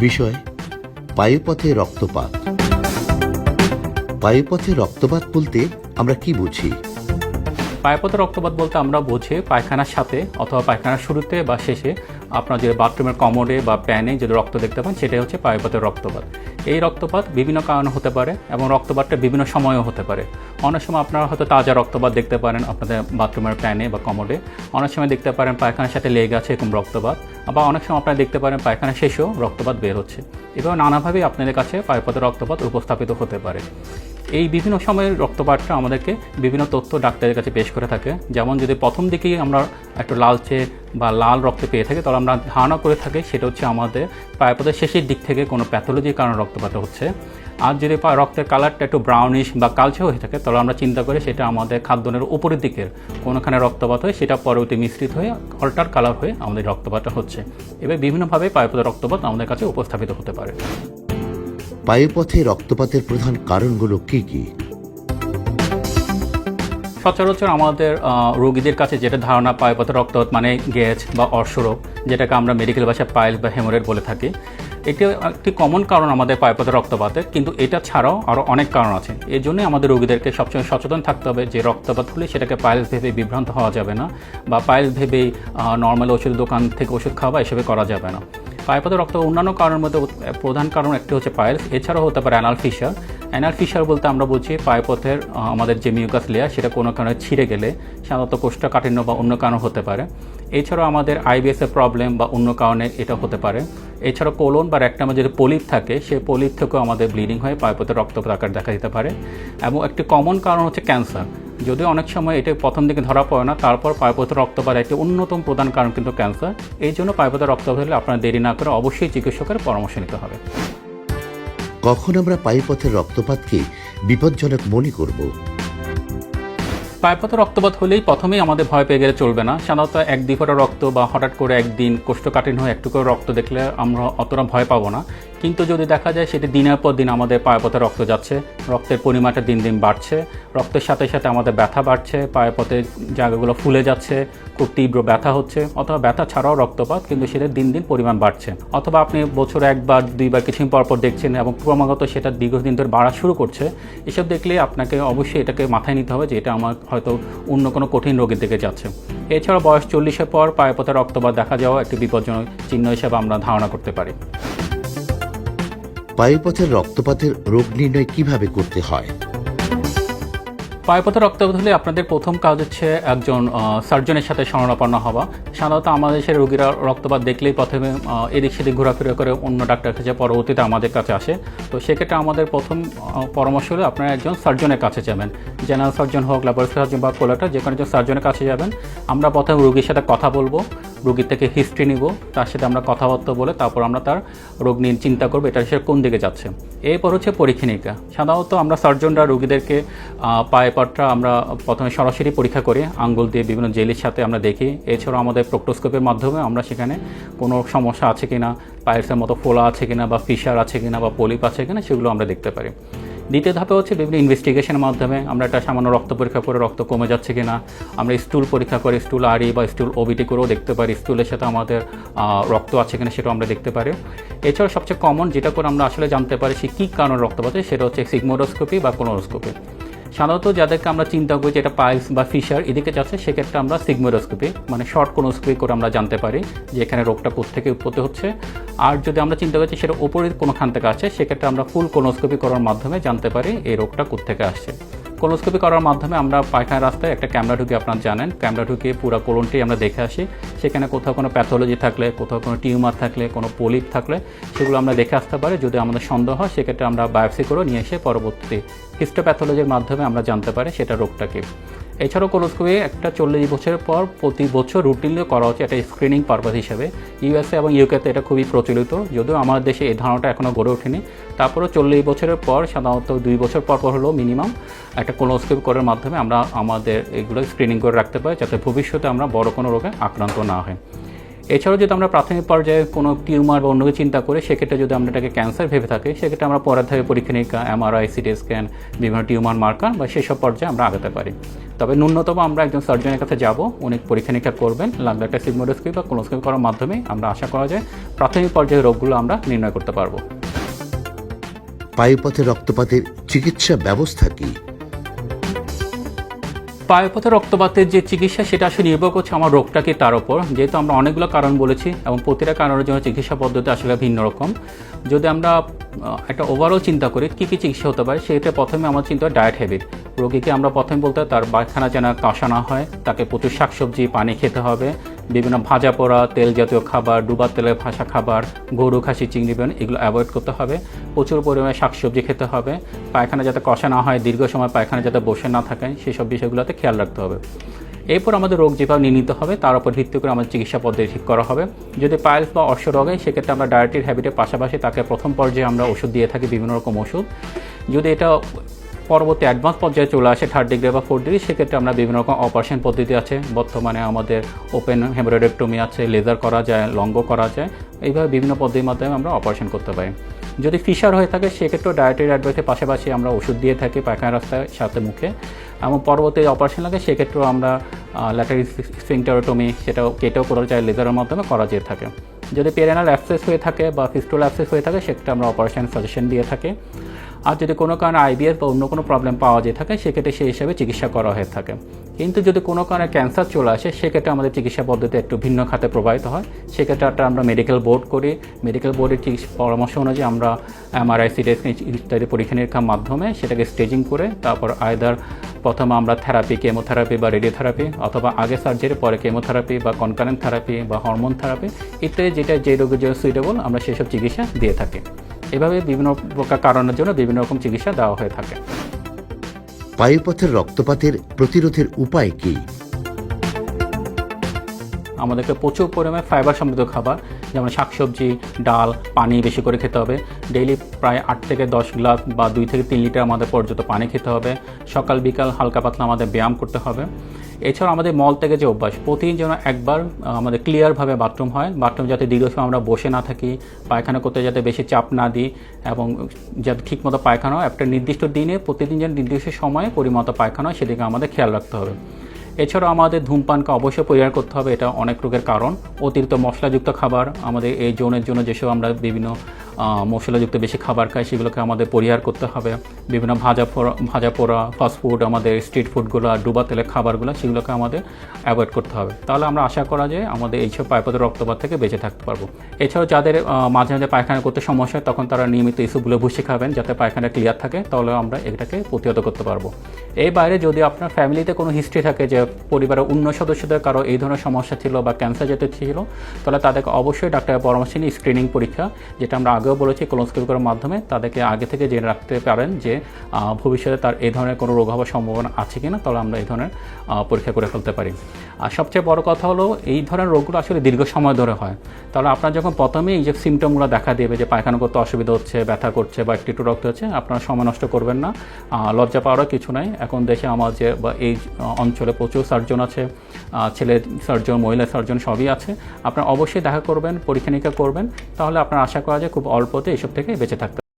বিষয় পায়ুপথে রক্তপাত। পায়ুপথে রক্তপাত বলতে আমরা কি বুঝি? পায়ুপথে রক্তপাত বলতে আমরা বুঝি পায়খানার সাথে অথবা পায়খানার শুরুতে বা শেষে আপনার যে বাথরুমের কমোডে বা প্যানে যদি রক্ত দেখতে পান সেটাই হচ্ছে পায়ুপথের রক্তপাত। এই রক্তপাত বিভিন্ন কারণে হতে পারে এবং রক্তপাতটা বিভিন্ন সময়েও হতে পারে। অনেক সময় আপনারা হয়তো তাজা রক্তপাত দেখতে পারেন আপনাদের বাথরুমের প্যানে বা কমোডে, অনেক সময় দেখতে পারেন পায়খানার সাথে লেগে আছে এরকম রক্তপাত, আবার অনেক সময় আপনারা দেখতে পারেন পায়খানা শেষেও রক্তপাত বের হচ্ছে। এভাবে নানাভাবেই আপনাদের কাছে পায়ুপথের রক্তপাত উপস্থাপিত হতে পারে। এই বিভিন্ন সময়ের রক্তপাতটা আমাদেরকে বিভিন্ন তথ্য ডাক্তারের কাছে পেশ করে থাকে। যেমন যদি প্রথম দিকেই আমরা একটু লালচে বা লাল রক্ত পেয়ে থাকি তাহলে আমরা ধারণা করে থাকি সেটা হচ্ছে আমাদের পায়ুপথের শেষের দিক থেকে কোনো প্যাথোলজির কারণে রক্তপাত হচ্ছে। আর যদি রক্তের কালারটা একটু ব্রাউনিশ বা কালচে হয়ে থাকে তাহলে আমরা চিন্তা করি সেটা আমাদের খাদ্যনের উপরের দিকের কোনোখানে রক্তপাত হয়ে সেটা পরবর্তী মিশ্রিত হয়ে অল্টার কালার হয়ে আমাদের রক্তপাতটা হচ্ছে। এবার বিভিন্নভাবে পায়ুপথের রক্তপাত আমাদের কাছে উপস্থাপিত হতে পারে। পায়ুপথে রক্তপাতের প্রধান কারণগুলো কি কি? সচরাচর আমাদের রোগীদের কাছে যেটা ধারণা পায়ুপথের রক্তপাত মানে গ্যাস বা অর্শরোগ, যেটাকে আমরা মেডিকেল ভাষায় পাইলস বা হেমোরেড বলে থাকি। এটি একটি কমন কারণ আমাদের পায়ুপথের রক্তপাতের, কিন্তু এটা ছাড়াও আরও অনেক কারণ আছে। এই জন্যই আমাদের রোগীদেরকে সবসময় সচেতন থাকতে হবে যে রক্তপাত হলে সেটাকে পাইলস ভেবে বিভ্রান্ত হওয়া যাবে না, বা পাইলস ভেবেই নর্মাল ওষুধ দোকান থেকে ওষুধ খাওয়া এসবে করা যাবে না। পায়ুপথের রক্ত অন্যান্য কারণের মধ্যে প্রধান কারণ একটি হচ্ছে পাইলস, এছাড়াও হতে পারে অ্যানাল ফিশার। অ্যানাল ফিশার বলতে আমরা বুঝি পায়ুপথের আমাদের যে মিউকাস লেয়ার সেটা কোনো কারণে ছিঁড়ে গেলে, সাধারণত কোষ্ঠকাঠিন্য বা অন্য কারণ হতে পারে। এছাড়াও আমাদের আইবিএসের প্রবলেম বা অন্য কারণে এটা হতে পারে। এছাড়াও কোলন বা রেকটামে যদি পলিপ থাকে সেই পলিপ থেকেও আমাদের ব্লিডিং হয়ে পায়ুপথের রক্তপাত আকার দেখা দিতে পারে। এবং একটি কমন কারণ হচ্ছে ক্যান্সার, যদিও অনেক সময় এটা প্রথম দিকে ধরা পড়ে না, তারপর পায়ুপথের রক্তপাত একটি অন্যতম প্রধান কারণ কিন্তু ক্যান্সার। এই জন্য পায়ুপথের রক্তপাত হলে আপনারা দেরি না করে অবশ্যই চিকিৎসকের পরামর্শ নিতে হবে। কখন আমরা পায়ুপথের রক্তপাতকে বিপজ্জনক মনে করব? পায়ুপথে রক্তপাত হলেই প্রথমেই আমাদের ভয় পেয়ে গেলে চলবে না। সাধারণত এক দুই ফোঁটা রক্ত বা হঠাৎ করে একদিন কোষ্ঠকাঠিন্য হয়ে একটু করে রক্ত দেখলে আমরা অতটা ভয় পাবো না। কিন্তু যদি দেখা যায় সেটি দিনের পর দিন আমাদের পায়ুপথে রক্ত যাচ্ছে, রক্তের পরিমাণটা দিন দিন বাড়ছে, রক্তের সাথে সাথে আমাদের ব্যথা বাড়ছে, পায়ুপথের জায়গাগুলো ফুলে যাচ্ছে, খুব তীব্র ব্যথা হচ্ছে, অথবা ব্যথা ছাড়াও রক্তপাত কিন্তু সেটা দিন দিন পরিমাণ বাড়ছে, অথবা আপনি বছরে একবার দুইবার কিছুদিন পর দেখছেন এবং ক্রমাগত সেটা দীর্ঘদিন ধরে বাড়া শুরু করছে, এসব দেখলে আপনাকে অবশ্যই এটাকে মাথায় নিতে হবে যে এটা আমার হয়তো অন্য কোনো কঠিন রোগের দিকে যাচ্ছে। এছাড়া বয়স 40-এর পর পায়ুপথে রক্তপাত দেখা যাওয়া একটি বিপজ্জনক চিহ্ন হিসেবে আমরা ধারণা করতে পারি। পায়ুপথের রক্তপাতের রোগ নির্ণয় কিভাবে করতে হয়? পায়ুপথে রক্তপাত হলে আপনাদের প্রথম কাজ হচ্ছে একজন সার্জনের সাথে শরণাপন্ন হওয়া। সাধারণত আমাদের দেশের রোগীরা রক্তপাত দেখলেই প্রথমে এদিক সেদিক ঘোরাফেরা করে অন্য ডাক্তারের কাছে পরবর্তীতে আমাদের কাছে আসে। তো সেক্ষেত্রে আমাদের প্রথম পরামর্শ হলো আপনারা একজন সার্জনের কাছে যাবেন, জেনারেল সার্জন হোক, ল্যাবরেটরি সার্জন বা কোলাটা, যে কোনো একজন সার্জনের কাছে যাবেন। আমরা প্রথমে রোগীর সাথে কথা বলবো, রোগীর থেকে হিস্ট্রি নিব, তার সাথে আমরা কথাবার্তা বলে তারপর আমরা তার রোগ নিয়ে চিন্তা করবো এটা সে কোন দিকে যাচ্ছে। এরপর হচ্ছে পরীক্ষা নিরীক্ষা। সাধারণত আমরা সার্জনরা রোগীদেরকে পায়ুপথটা আমরা প্রথমে সরাসরি পরীক্ষা করি, আঙ্গুল দিয়ে বিভিন্ন জেলির সাথে আমরা দেখি। এছাড়াও আমাদের প্রোক্টোস্কোপের মাধ্যমে আমরা সেখানে কোনো সমস্যা আছে কিনা, পাইলসের মতো ফোলা আছে কিনা বা ফিশার আছে কিনা বা পলিপ আছে কিনা সেগুলো আমরা দেখতে পারি। দ্বিতীয় ধাপে হচ্ছে বিভিন্ন ইনভেস্টিগেশনের মাধ্যমে আমরা একটা সামান্য রক্ত পরীক্ষা করে রক্ত কমে যাচ্ছে কিনা, আমরা স্টুল পরীক্ষা করে স্টুল আরই বা স্টুল ওবিটি করেও দেখতে পারি, স্টুলের সাথে আমাদের রক্ত আছে কিনা সেটাও আমরা দেখতে পারি। এছাড়াও সবচেয়ে কমন যেটা করে আমরা আসলে জানতে পারি সে কী কারণে রক্তপাত হয় সেটা হচ্ছে সিগমোডোস্কোপি বা কোলোনোস্কোপি। সাধারণত যাদেরকে আমরা চিন্তা করি যে এটা পাইলস বা ফিশার এদিকে যাচ্ছে সেক্ষেত্রে আমরা সিগমোডোস্কোপি মানে শর্ট কোনোস্কোপি করে আমরা জানতে পারি যে এখানে রোগটা কোত্থেকে উৎপত্তি হচ্ছে। আর যদি আমরা চিন্তা করছি সেটা ওপরের কোনোখান থেকে আসছে সেক্ষেত্রে আমরা ফুল কোনোস্কোপি করার মাধ্যমে জানতে পারি এই রোগটা কোত্থেকে আসছে। কোলোনোস্কোপি করার মাধ্যমে আমরা পায়খানার রাস্তায় একটা ক্যামেরা ঢুকিয়ে, আপনারা জানেন ক্যামেরা ঢুকিয়ে পুরো কোলনটি আমরা দেখে আসি। সেখানে কোথাও কোনো প্যাথোলজি থাকলে, কোথাও কোনো টিউমার থাকলে, কোনো পলিপ থাকলে সেগুলো আমরা দেখে আসতে পারি। যদি আমাদের সন্দেহ হয় সেক্ষেত্রে আমরা বায়োপসি করে নিয়ে এসে পরবর্তী হিস্টোপ্যাথোলজির মাধ্যমে আমরা জানতে পারি সেটা রোগটা কী। এছাড়াও কোলোনোস্কোপি একটা 40 বছরের পর প্রতি বছর রুটিনলি করা হচ্ছে একটা স্ক্রিনিং পারপাস হিসেবে। ইউএসএ এবং ইউকেতে এটা খুবই প্রচলিত, যদিও আমাদের দেশে এই ধারণাটা এখনও গড়ে ওঠেনি। তারপরেও 40 বছরের পর সাধারণত 2 বছর পর হলেও মিনিমাম একটা কোলোনোস্কোপি করার মাধ্যমে আমরা আমাদের এগুলো স্ক্রিনিং করে রাখতে পারি যাতে ভবিষ্যতে আমরা বড় কোনো রোগে আক্রান্ত না হয়। এছাড়াও যদি আমরা প্রাথমিক পর্যায়ে কোনো টিউমার বা অন্য কিছু চিন্তা করি সেক্ষেত্রে যদি আমরা এটাকে ক্যান্সার ভেবে থাকি সেক্ষেত্রে আমরা পরের ধাপে পরীক্ষা নিরীক্ষা, এমআরআই, সিটি স্ক্যান, বিভিন্ন টিউমার মার্কার বা সেসব পর্যায়ে আমরা আগাতে পারি। তবে ন্যূনতম আমরা একজন সার্জনের কাছে যাব, উনি পরীক্ষা নিরীক্ষা করবেন, লাগলে একটা সিগমোডোস্কোপি বা কোলোনোস্কোপি করার মাধ্যমে আমরা আশা করা যায় প্রাথমিক পর্যায়ে রোগগুলো আমরা নির্ণয় করতে পারবো। পায়ুপথে রক্তপাতের চিকিৎসা ব্যবস্থা কি? পায়ুপথে রক্তপাতের যে চিকিৎসা সেটা আসলে নির্ভর করছে আমার রোগটা কি তার উপর, যেহেতু আমরা অনেকগুলো কারণ বলেছি এবং প্রতিটা কারণের জন্য চিকিৎসা পদ্ধতি আসলে ভিন্ন রকম। যদি আমরা একটা ওভারঅল চিন্তা করি কী কী চিকিৎসা হতে পারে, সেক্ষেত্রে প্রথমে আমার চিন্তা হয় ডায়েট হ্যাবিট। রোগীকে আমরা প্রথমে বলতে হয় তার পায়খানা যেন কাঁসা না হয়, তাকে প্রচুর শাকসবজি পানি খেতে হবে, বিভিন্ন ভাজা পোড়া তেল জাতীয় খাবার, ডুবা তেলে ভাসা খাবার, গরু খাসি চিংড়ি বেন এগুলো অ্যাভয়েড করতে হবে, প্রচুর পরিমাণে শাকসবজি খেতে হবে, পায়খানা যাতে কষা না হয়, দীর্ঘ সময় পায়খানা যাতে বসে না থাকে সেসব বিষয়গুলোতে খেয়াল রাখতে হবে। এরপর আমাদের রোগ যেভাবে নির্ণীত হবে তার উপর ভিত্তি করে আমাদের চিকিৎসা পদ্ধতি ঠিক করা হবে। যদি পাইলস বা অশ্ব রোগ হয় সেক্ষেত্রে আমরা ডায়েটের হ্যাবিটের পাশাপাশি তাকে প্রথম পর্যায়ে আমরা ওষুধ দিয়ে থাকি, বিভিন্ন রকম ওষুধ। যদি এটা পরবর্তী অ্যাডভান্স পর্যায়ে চলে আসে 3rd ডিগ্রি বা 4th ডিগ্রি, সেক্ষেত্রে আমরা বিভিন্ন রকম অপারেশন পদ্ধতি আছে। বর্তমানে আমাদের ওপেন হেমোরয়েডেক্টমি আছে, লেজার করা যায়, লঙ্গ করা যায়, এইভাবে বিভিন্ন পদ্ধতির মাধ্যমে আমরা অপারেশন করতে পারি। যদি ফিশার হয়ে থাকে সেক্ষেত্রেও ডায়েটারি অ্যাডভাইসের পাশাপাশি আমরা ওষুধ দিয়ে থাকি পায়খানা রাস্তায় সাথে মুখে, এবং পরবর্তী অপারেশন লাগে সেক্ষেত্রেও আমরা ল্যাটারি স্ফিংক্টারেটমি সেটাও কেটেও করা যায়, লেজারের মাধ্যমে করা যেয়ে থাকে। যদি পেরেনাল অ্যাবসেস হয়ে থাকে বা ফিস্টুলা অ্যাবসেস হয়ে থাকে সেক্ষেত্রে আমরা অপারেশন সাজেশন দিয়ে থাকি। আর যদি কোনো কারণে আইবিএস বা অন্য কোনো প্রবলেম পাওয়া যেয়ে থাকে সেক্ষেত্রে সেই হিসাবে চিকিৎসা করা হয়ে থাকে। কিন্তু যদি কোনো কারণে ক্যান্সার চলে আসে সেক্ষেত্রে আমাদের চিকিৎসা পদ্ধতি একটু ভিন্ন খাতে প্রবাহিত হয়। সেক্ষেত্রে একটা আমরা মেডিকেল বোর্ড করি, মেডিকেল বোর্ডের চিকিৎসা পরামর্শ অনুযায়ী আমরা এমআরআই, সিটি স্ক্যান ইত্যাদি পরীক্ষা নিরীক্ষার মাধ্যমে সেটাকে স্টেজিং করে তারপর আইদার প্রথমে আমরা থেরাপি, কেমোথেরাপি বা রেডিওথেরাপি, অথবা আগে সার্জারি পরে কেমোথেরাপি বা কনকারেন্ট থেরাপি বা হরমোন থেরাপি ইত্যাদি যেটা যে রোগের জন্য সুইটেবল আমরা সেসব চিকিৎসা দিয়ে থাকি। এভাবে বিভিন্ন প্রকার কারণের জন্য বিভিন্ন রকম চিকিৎসা দেওয়া হয়ে থাকে। পায়ুপথের রক্তপাতের প্রতিরোধের উপায় কি? আমাদেরকে প্রচুর পরিমাণে ফাইবার সমৃদ্ধ খাবার যেমন শাকসবজি, ডাল, পানি বেশি করে খেতে হবে। ডেইলি প্রায় 8 থেকে 10 গ্লাস বা 2 থেকে 3 লিটার আমাদের পর্যন্ত পানি খেতে হবে। সকাল বিকাল হালকা পাতলা আমাদের ব্যায়াম করতে হবে। এছাড়া আমাদের মল থেকে যে অভ্যাস, প্রতিদিন যেন একবার আমাদের ক্লিয়ারভাবে বাথরুম হয়, বাথরুম যাতে দীর্ঘ সময় আমরা বসে না থাকি, পায়খানা করতে যাতে বেশি চাপ না দিই, এবং যাতে ঠিকমতো পায়খানা হয় একটা নির্দিষ্ট দিনে প্রতিদিন যেন নির্দিষ্ট সময়ে পরিমতো পায়খানা হয় সেদিকে আমাদের খেয়াল রাখতে হবে। এছাড়াও আমাদের ধূমপানকে অবশ্যই পরিহার করতে হবে, এটা অনেক রোগের কারণ। অতিরিক্ত মশলাযুক্ত খাবার, আমাদের এই যৌনের জন্য যেসব আমরা বিভিন্ন মশলাযুক্ত বেশি খাবার খাই সেগুলোকে আমাদের পরিহার করতে হবে। বিভিন্ন ভাজা পোড়া ফাস্টফুড, আমাদের স্ট্রিট ফুডগুলো, ডুবা তেলের খাবারগুলো সেগুলোকে আমাদের অ্যাভয়েড করতে হবে। তাহলে আমরা আশা করা যায় আমাদের এইসব পায়ুপথের রক্তপাত থেকে বেঁচে থাকতে পারবো। এছাড়াও যাদের মাঝে মাঝে পায়খানা করতে সমস্যা হয় তখন তারা নিয়মিত ইস্যুগুলো ভুষি খাবেন যাতে পায়খানা ক্লিয়ার থাকে, তাহলে আমরা এটাকে প্রতিহত করতে পারবো। এই বাইরে যদি আপনার ফ্যামিলিতে কোনো হিস্ট্রি থাকে যে পরিবারের অন্য সদস্যদের কারো এই ধরনের সমস্যা ছিল বা ক্যান্সার জাতীয় ছিল, তাহলে তাদেরকে অবশ্যই ডাক্তারের পরামর্শ নিয়ে স্ক্রিনিং পরীক্ষা, যেটা আমরা আগেও বলেছি কোলোনোস্কোপি করার মাধ্যমে তাদেরকে আগে থেকে জেনে রাখতে পারেন যে ভবিষ্যতে তার এই ধরনের কোনো রোগ হওয়ার সম্ভাবনা আছে কিনা, তাহলে আমরা এই ধরনের পরীক্ষা করে ফেলতে পারি। আর সবচেয়ে বড় কথা হলো এই ধরনের রোগগুলো আসলে দীর্ঘ সময় ধরে হয়। তাহলে আপনার যখন প্রথমেই এই যে সিমটমগুলো দেখা দেবে যে পায়খানা করতে অসুবিধা হচ্ছে, ব্যথা করছে বা একটু রক্ত হচ্ছে, আপনারা সময় নষ্ট করবেন না, লজ্জা পাওয়ারও কিছু নাই। এখন দেশে আমাদের বা এই অঞ্চলে প্রচুর সার্জন আছে, ছেলে সার্জন, মহিলা সার্জন সবই আছে। আপনারা অবশ্যই দেখা করবেন, পরীক্ষা নিরীক্ষা করবেন, তাহলে আপনারা আশা করা যায় খুব অল্পতে এসব থেকে বেঁচে থাকতে